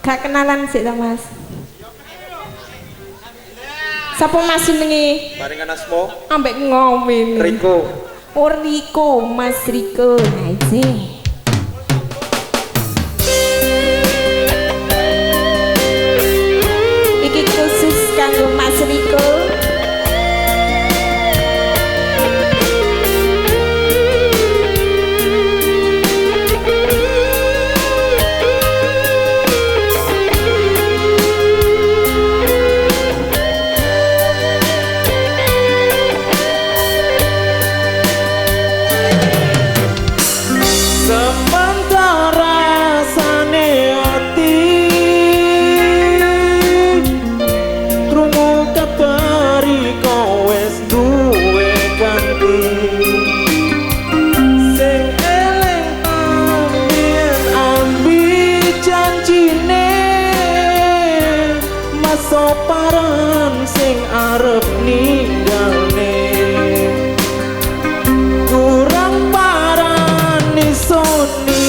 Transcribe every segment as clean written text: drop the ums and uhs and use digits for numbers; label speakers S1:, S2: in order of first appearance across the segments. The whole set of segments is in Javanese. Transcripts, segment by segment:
S1: Gak kenalan sih ta Mas. Sapa Mas jenenge?
S2: Paringan asmo.
S1: Ambek ngomong.
S2: Riko.
S1: Oh Riko, Mas Riko. Aja. Iki khusus kanggo Mas Riko.
S3: Soparan sing arep ninggalne kurang parani soni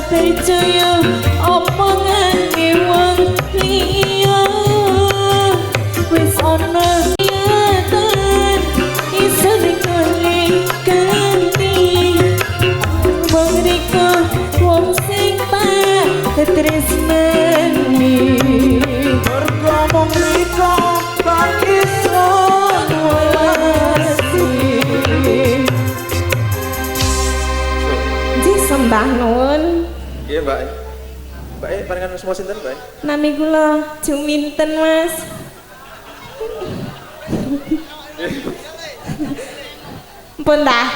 S1: percaya omongan wong liya wis ana niatan iso dikali ganti wong riko wong sing tresnani
S3: mergo mung riko tak iso welasi
S1: Ji sembah nuwun
S3: iya mbak paringan semua sinten mbak
S1: nami kula Juminten Mas Mpun dah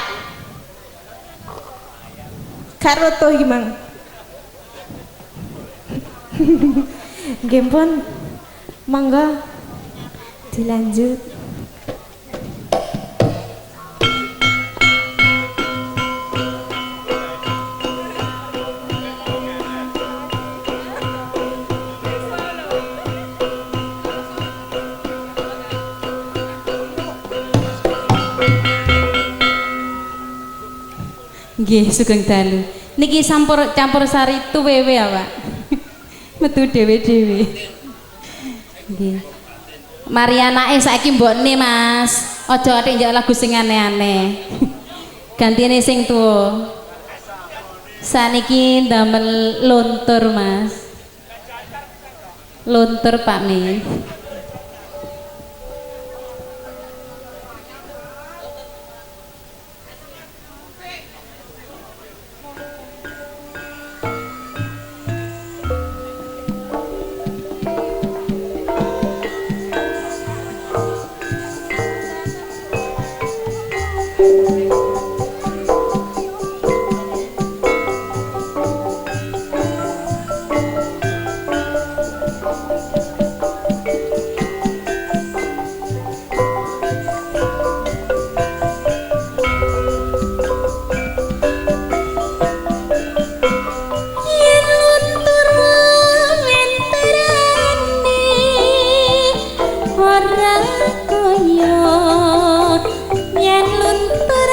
S1: karo to gimang nggih pun mangga dilanjut
S2: Nggih, sugeng dalu. Niki campur sari tuwewe ya, Pak. Metu dhewe-dhewe. Nggih. Mari anake saiki mbokne, Mas. Aja atik njak lagu sing aneh-aneh. Gantine sing tuwa. Saniki ndamel lontur, Mas. Lontur Pak Mi.
S1: Yen luntur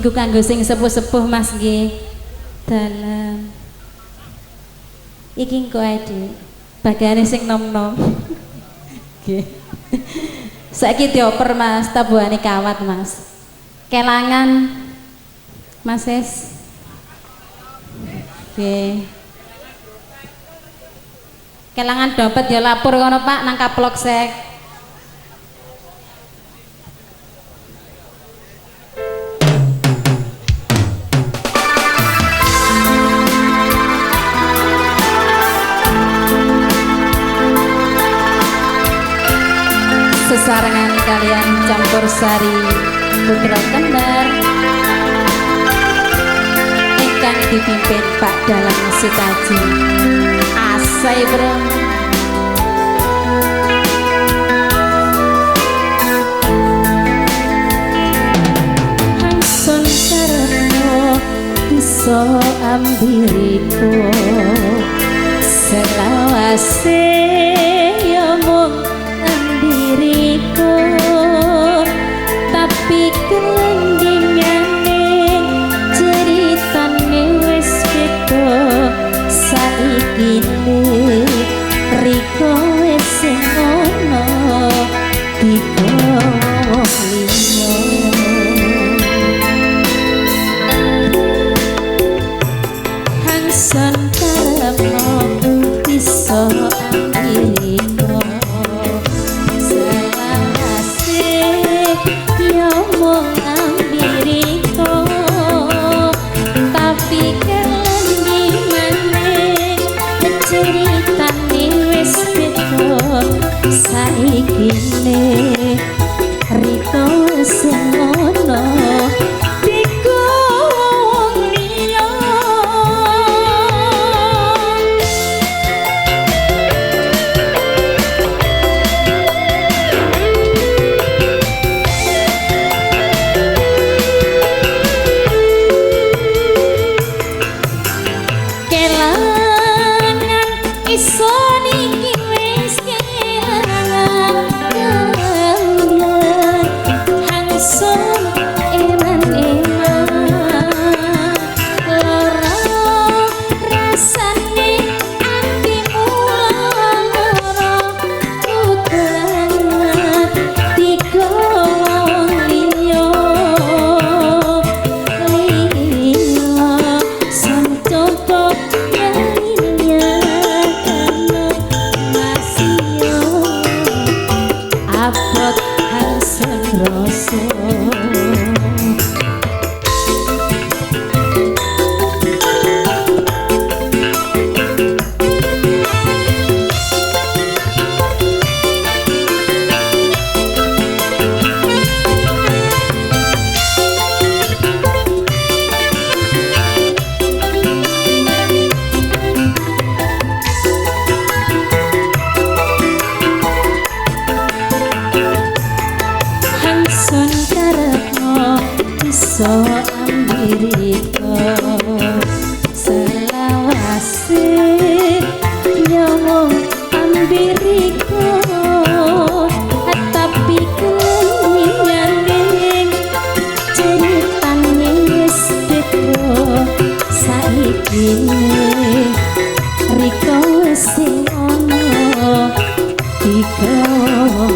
S2: niku kanggo sing sepuh-sepuh Mas nggih. Dalam iki engko ae Dik. Bagane sing nom-nom. Nggih. Saiki dioper Mas, tabuhane kawat Mas. Kelangan Mas Es. Nggih. Kelangan dompet ya lapor kono Pak nang Kaplok Sek. Sesarengan kalian campur sari putra kembar ingkang dipimpin Pak Dalang Sitaji asai bro Hangson karena bisa ambiriku selawase ya mung diriku tapi kelendingane ceritane wis beda saiki riko wis sing ono dikowo liyo hangsan karepno bisa ambiriku mong ambiriko tapi keleni maneh ceritane wis beda saiki riko sing ono diko wong liya iso niki wis kelangan hangson eman-eman lara rasane atimu lara udangan tiga wong liya sang coba abot hangsen rasa iso ambiriko selawase nyomong ambiriko tapi kelingane ceritane wis beda saiki riko sing ono dikowo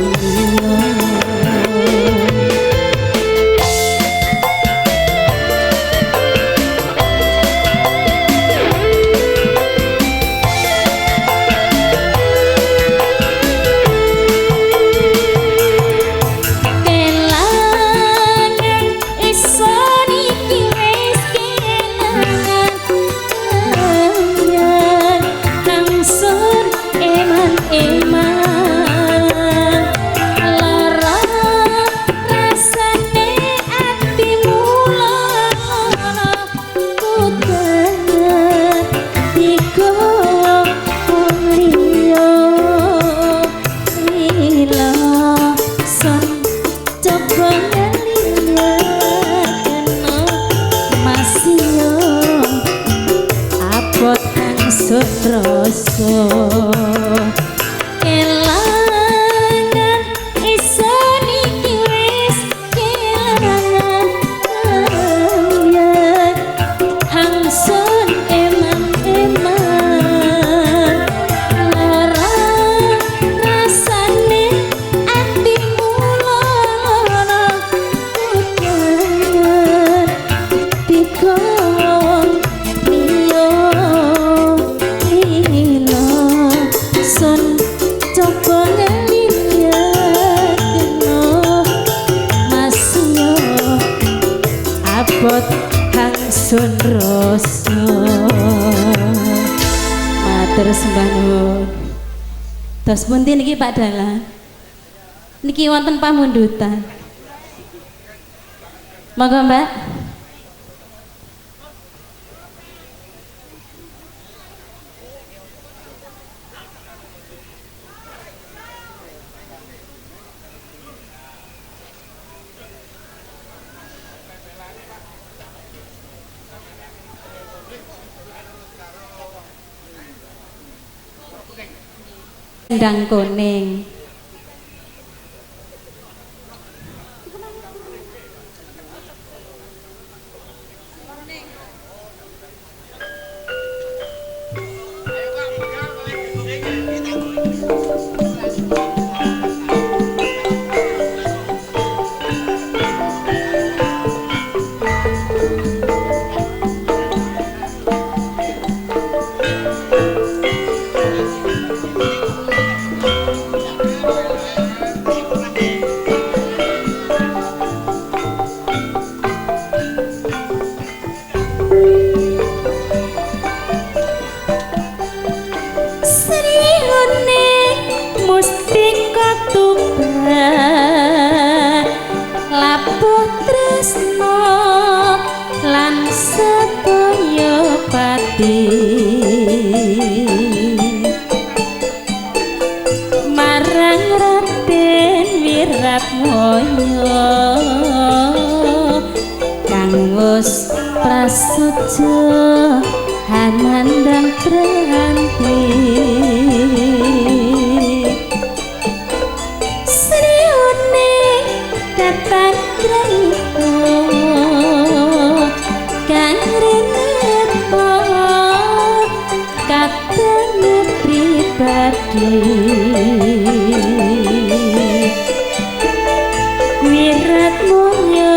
S2: Matur sembah nuwun. Tos pundi niki Pak Dalang? Niki wonten pamundutan. Monggo Mbak. Endang kuning. Marang Raden Wiratmoyo kang wus prasaja hanandang pranti sriune datang krayito kang rineta katene pribadi Wiratmoyo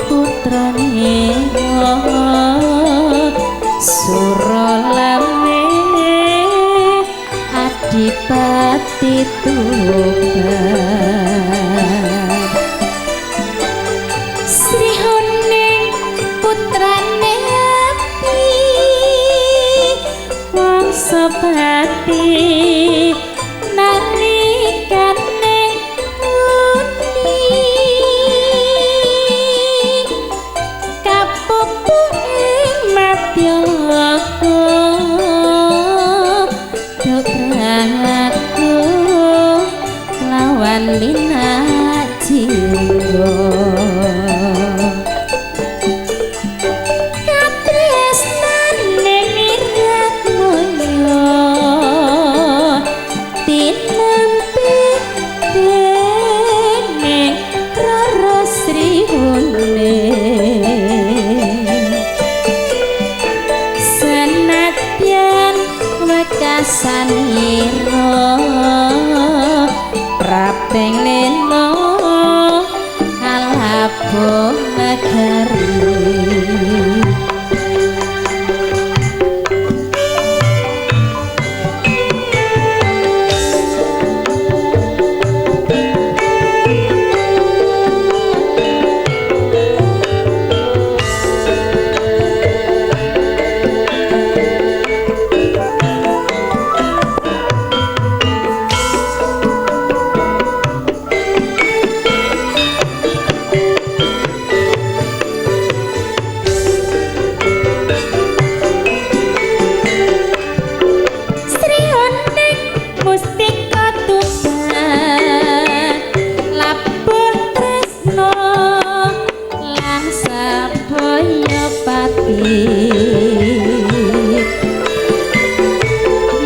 S2: putrane Suralawe Adipati Tuban Srihuning putrane api wangsa pati nalikane muni kapupu ing matyaka dokraku lawan minajinggo sanira praping lena alabo negari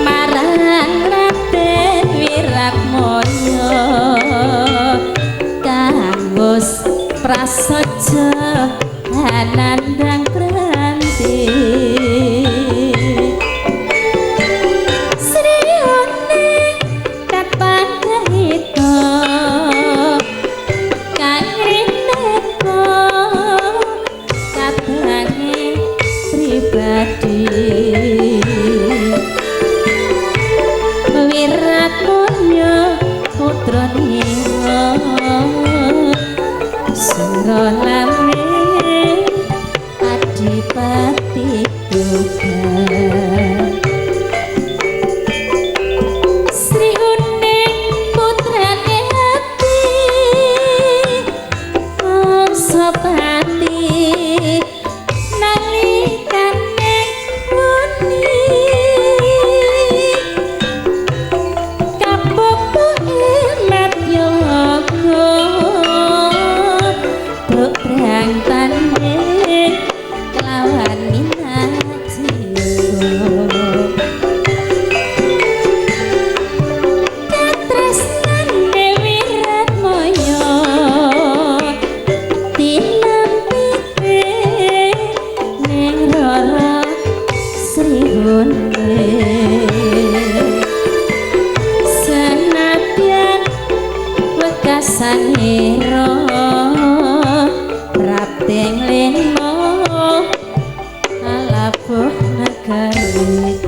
S2: marang Raden Wiratmoyo kang wus prasaja hanandang pranti sriune kapan krayito kang rineka kadange pribadi Wiratmoyo putrane Suralawe Adipati Tuban saniro rapting leno alapuh negari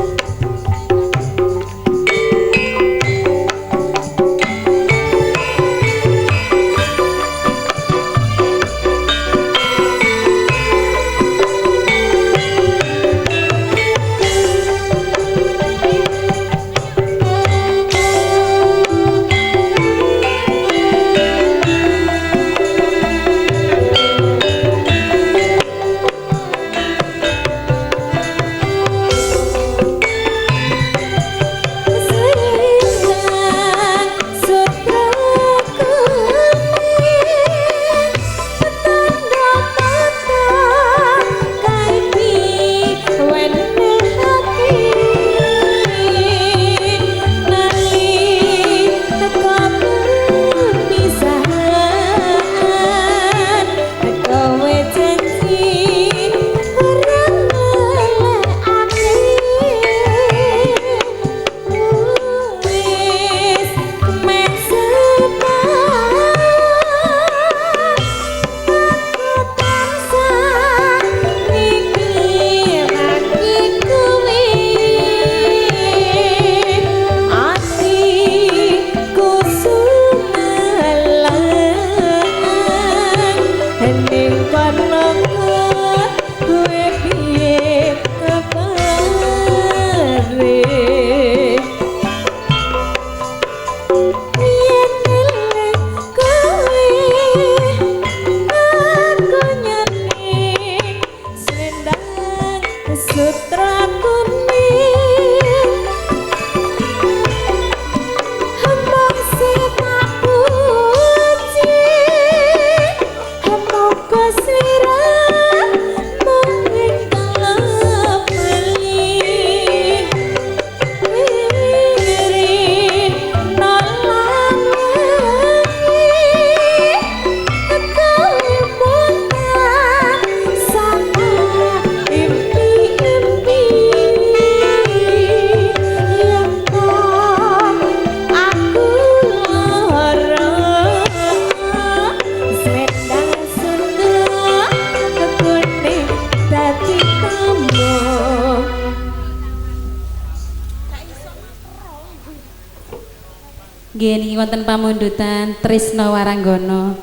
S2: nggih wonten pamundutan Trisno Waranggono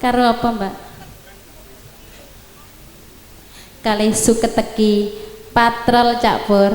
S2: karo apa Mbak kalih Suketeki Patrol Cak Pur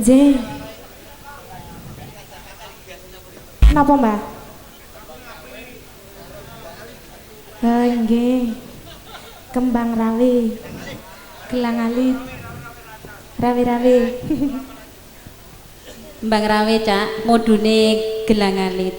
S1: Nggih. Napa, Mbah? Nggih. Kembang rawi. Gelang alit. Rawi-rawi.
S2: Mbang rawe cak modune gelang alit.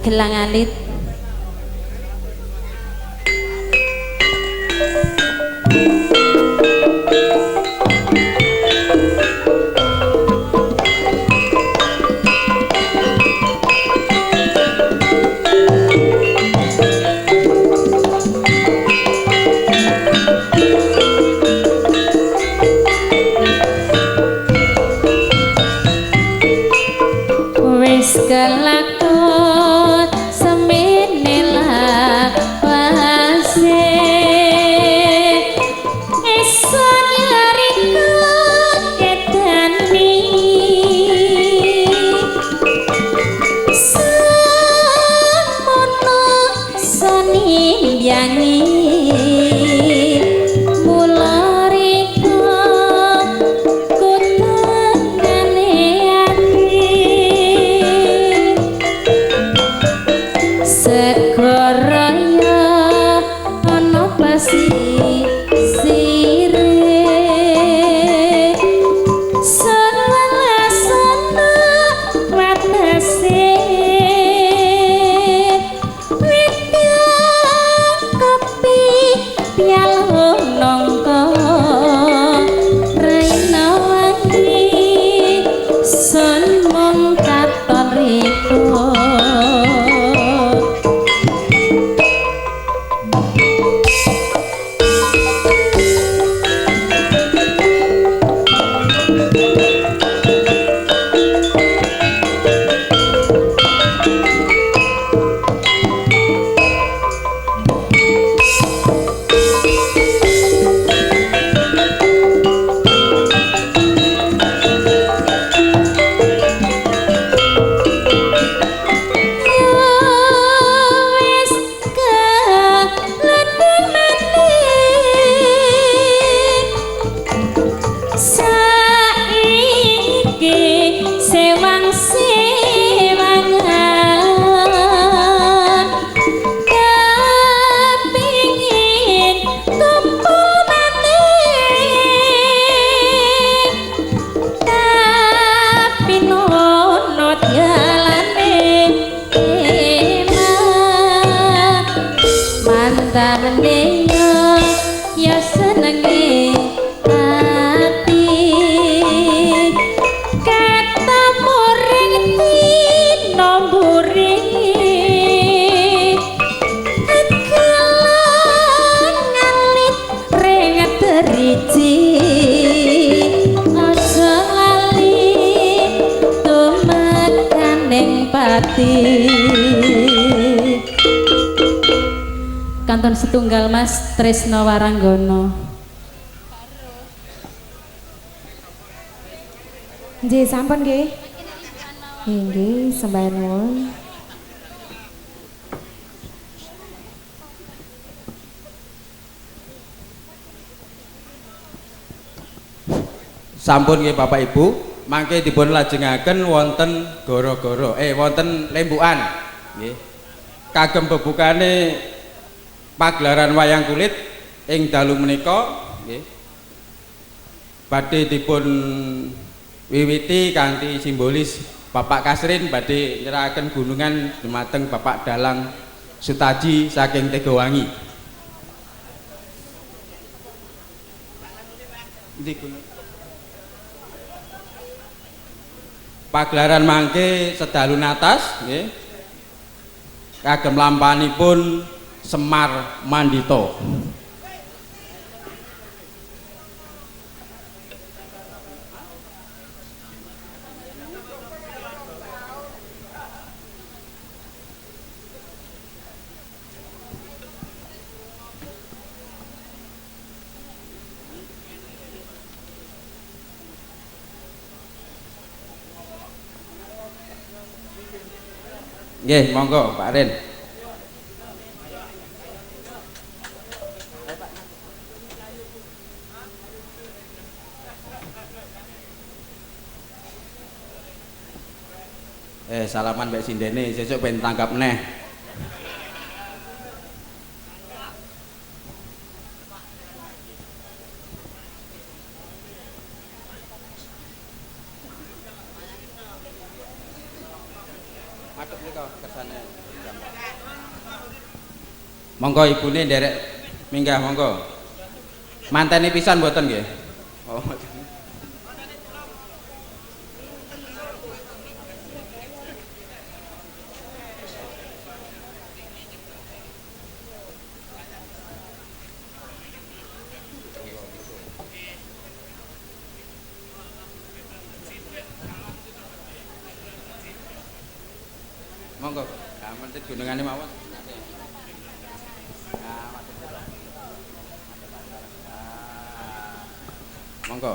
S2: Gelang alit. Wis kelakon semene lawase eson lariku ketani samono soni mbiyangi sandane ya senenge ati ketemu ring dina mburing ngalit ring teriji aja lali tumekaning pati kanton setunggal Mas Tresno Waranggono.
S1: Nggih sampun nggih. Nggih sembahan nuwun.
S4: Sampun nggih Bapak Ibu, mangke dipun lajengaken wonten goro-goro, wonten lembukan nggih. Kagem bebukane pagelaran wayang kulit ing dalu menika nggih. Badhe dipun wiwiti kanthi simbolis Bapak Kasrin badhe nyerahaken gunungan dumateng Bapak Dalang Sutaji saking Tegowangi. Pagelaran mangke sedalu natas nggih. Kagem lampanipun Semar Mandito. Nggih, monggo Pak Ren. Salaman mbek sindene sesuk ben tangkap neh. Madhep nika kersane. Monggo ibune nderek minggah monggo. Manteni pisan mboten nggih? Oh. Monggo, aman gunungane mawon. Monggo.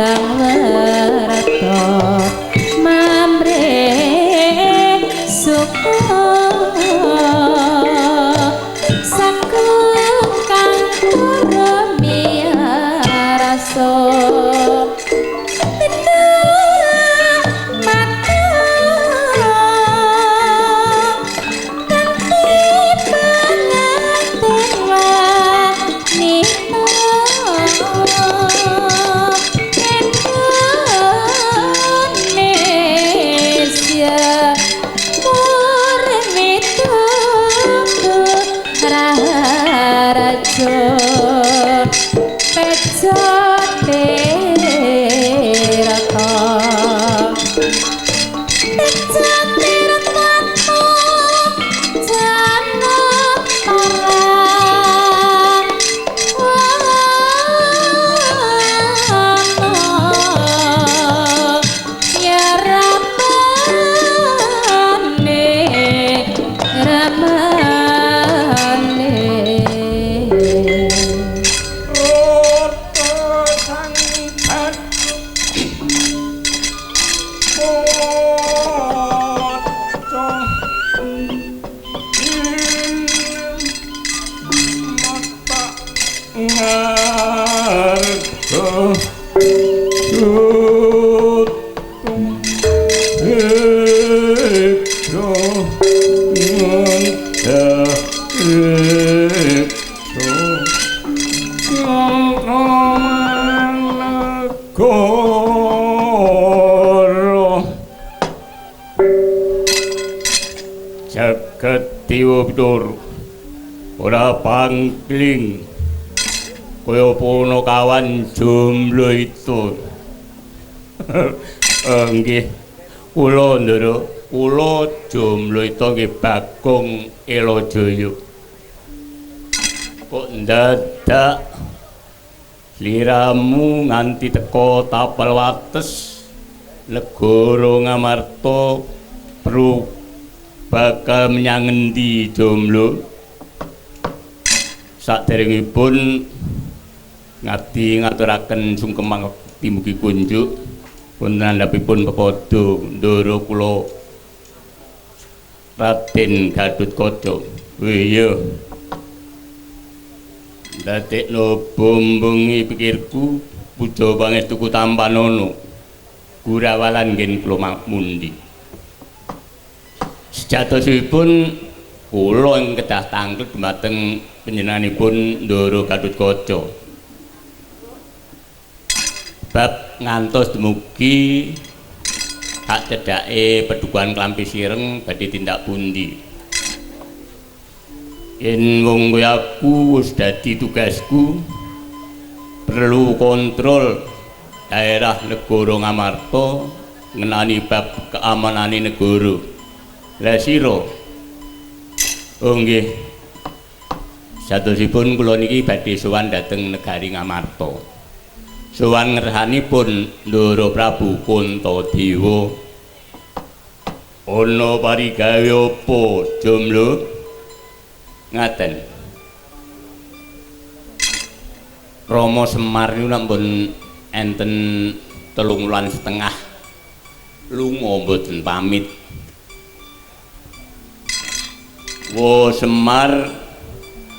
S2: datang werto mamre suka saku kang kuremia rasa
S5: Jagat Dewa Bathara ora pangling kaya pono kawan jomblo itu. Nggih, kula ndara, kula jomblo itu nggih Bagong Elojaya. Kok ndadak sliramu nganti teka tapel wates negara Ngamarta perlu bakal menyang ngendi jomblo? Saderengipun ngabdi ngaturaken sungkem timugi kunjuk wonten andhapipun pepodo ndara kula Raden Gatotkaca. Iya. Dadekno bombengi pikirku puja pangestuku Tampanono. Gurawalan ngen kula mundi. Sejatosipun kula ing kedah tanglet dumateng panjenenganipun Ndara Gatotkaca. Bab ngantos dumugi hak cedhake Padukuhan Klambi Sireng badhe tindak pundi. Yen wong kowe aku wis dadi tugasku perlu kontrol daerah negara Ngamarta ngenani bab keamanane negara. Lah sira oh nggih sadosipun kula niki badhe sowan dhateng negari Ngamarta. Sowan ngerhanipun Ndara Prabu Kuntadewa. Ana parigawe apa jomblo? Ngaten. Rama Semar niku sampun enten 3 wulan setengah lunga mboten pamit. Wo Semar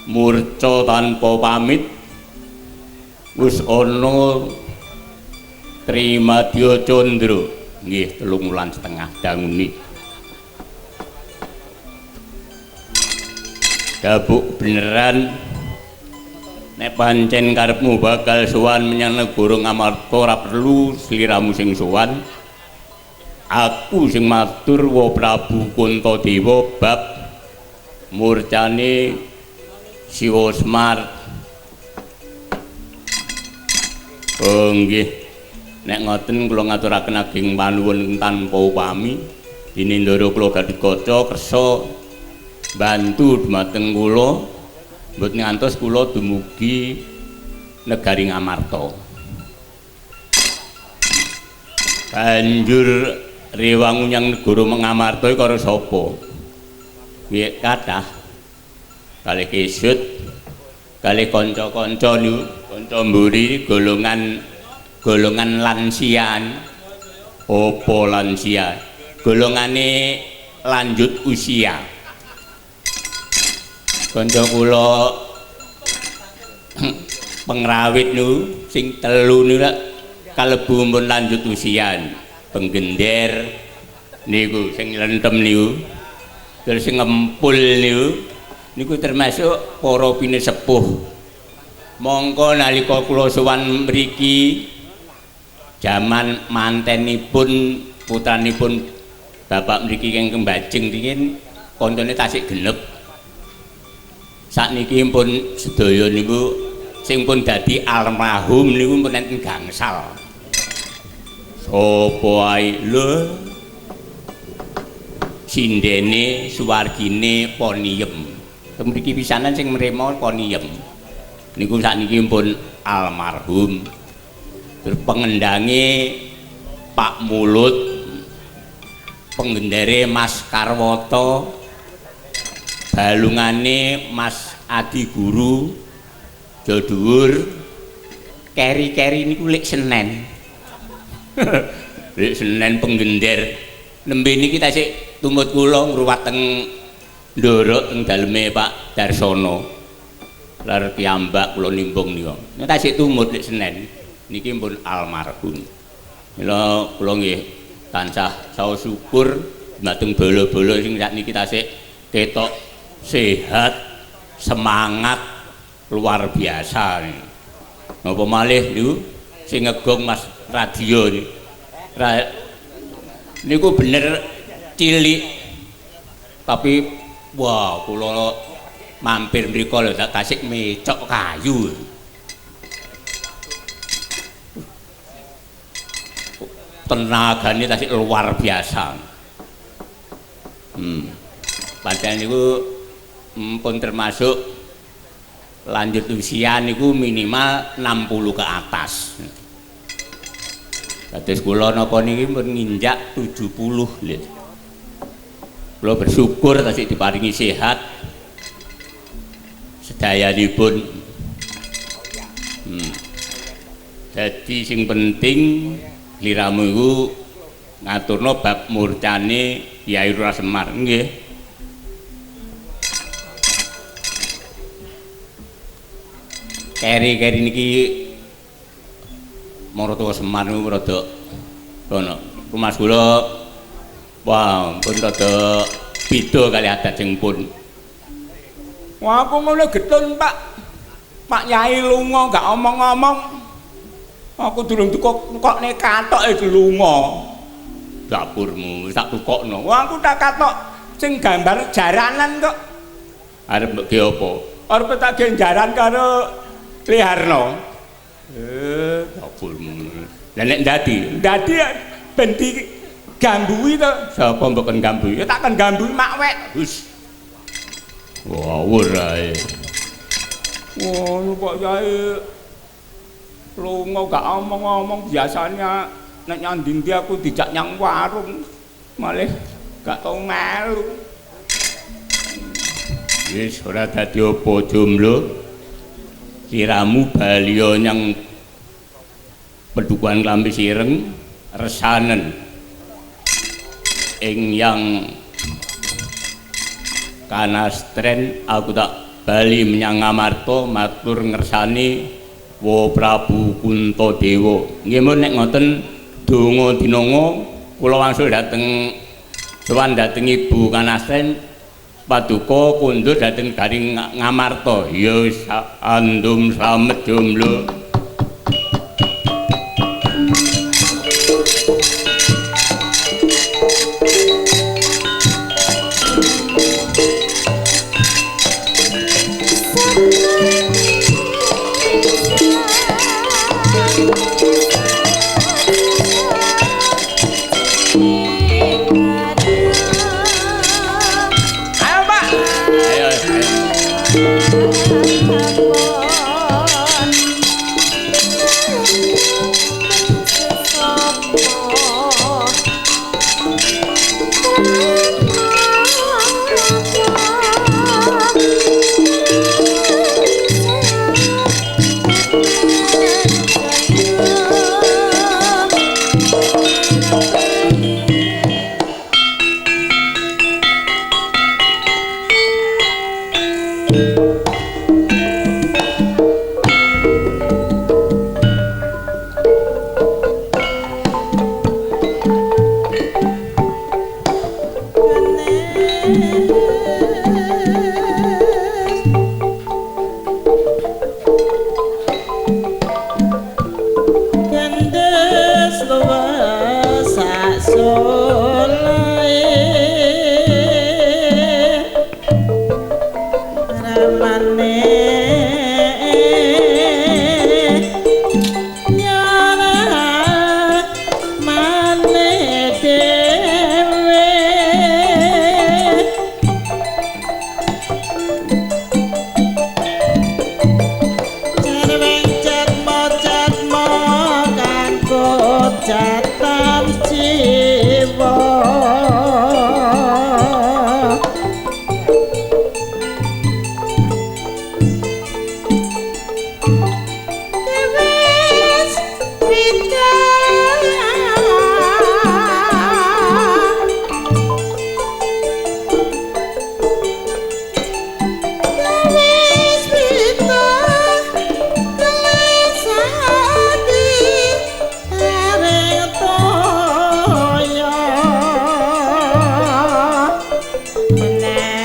S5: murca tanpa pamit wis ana Trimadya Candra nggih 3 wulan setengah dangune. Dabuk beneran nek pancen karepmu bakal sowan menyang negara Ngamarta ora perlu sliramu sing sowan. Aku sing matur wa Prabu Kuntadewa bab murcane Siwa Semar. Oh nggih, nek ngoten kula ngaturaken ageng panuwun tanpa upami dene Ndara kula Gatotkaca kersa bantu dhumateng kula mboten ngantos kula dumugi negari Ngamarta. Banjur rewangu nyang negara Ngamarta karo sapa? Piye kathah kalih kesut kalih kanca-kanca niku kanca mburi golongan golongan lansia. Apa lansia? Golongane lanjut usia. Kanca kula pengrawit niku sing telu niku kalebu mun lanjut usia. Penggender niku sing lentem niku. Terus sing ngempul niku termasuk para pinesepuh. Mongko nalika kula sowan mriki jaman mantenipun putranipun bapak mriki keng Kembajeng ringin koncone tasik genep. Sakniki pun sedaya niku sing pun dadi almarhum niku pun enten gangsal. Sapa ae lho sindene suwargine Poniem. Mriki pisanan sing mrema Poniem. Niku sakniki pun almarhum. Terus pengendange Pak Mulut, penggendare Mas Karwoto, balungane Mas Adi Guru, Jodour, keri-keri niku lek Senen. Lek Senen penggender. Nembe niki tasik tumut kula ngruwat teng ndorok teng daleme Pak Darsono. Lar piyambak kula nimbung nika. Nek tasik tumut lek Senen. Niki pun almarhum. Mila kula nggih tansah saos syukur dhateng bolo-bolo sing sakniki tasik ketok sehat, semangat luar biasa. Napa malih niku sing ngegong Mas radio niku bener cilik tapi wah kula mampir mriko lho tasik mecok kayu. Tenagane tasik luar biasa. Padahal niku pun termasuk lanjut usia niku minimal 60 ke atas. Kados kula napa niki pun nginjak 70 lho. Kula bersyukur tasik diparingi sehat. Sedayanipun. Jadi sing penting liramu iku ngaturno bab murcane Kyai Lurah Semar nggih. Keri-keri niki Marata Semar niku rada kono. Rumas kula wah pun rada beda kali adat sing pun. Wah aku ngono getun Pak. Pak Yai lunga gak omong-omong. Aku durung tukokne katok iki lunga. Dapurmu tak tukokno. Wah aku tak katok sing gambar jaranan kok. Arep mbok ge apa? Arep tak ge jaran karo Liharno. Dapurmu. Lah nek ndadi ben di gambui to. Sapa mbok kon gambui? Ya tak kon gambui mak wek. Wis. Wawur ae. Wah, Pak Yai lunga gak omong-omong, biasanya nek nyanding dia aku dijak nyang warung malah gak tau melu. Wis ora dadi apa jomblo siramu baliyo nyang Pedukuhan Klambi Sireng resanen ing yang kanastren aku tak bali menyang Ngamarta matur ngersani Wo Prabu Kuntadewa. Nggih mun nek ngoten donga dinonga kula wangsul dhateng sowan dhateng Ibu Kanastren paduka kundur dhateng Garing Ngamarta. Ya andum slamet jomblo.
S6: jatan jiwa
S1: Kewis bidaya Kewis bidaya kelesati ering toya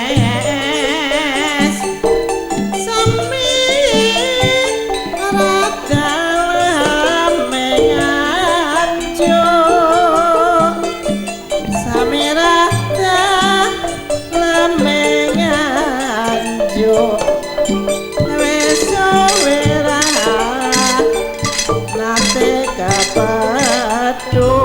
S1: menes sami radalam menganjo sami radalam menganjo wis wera nate kapadu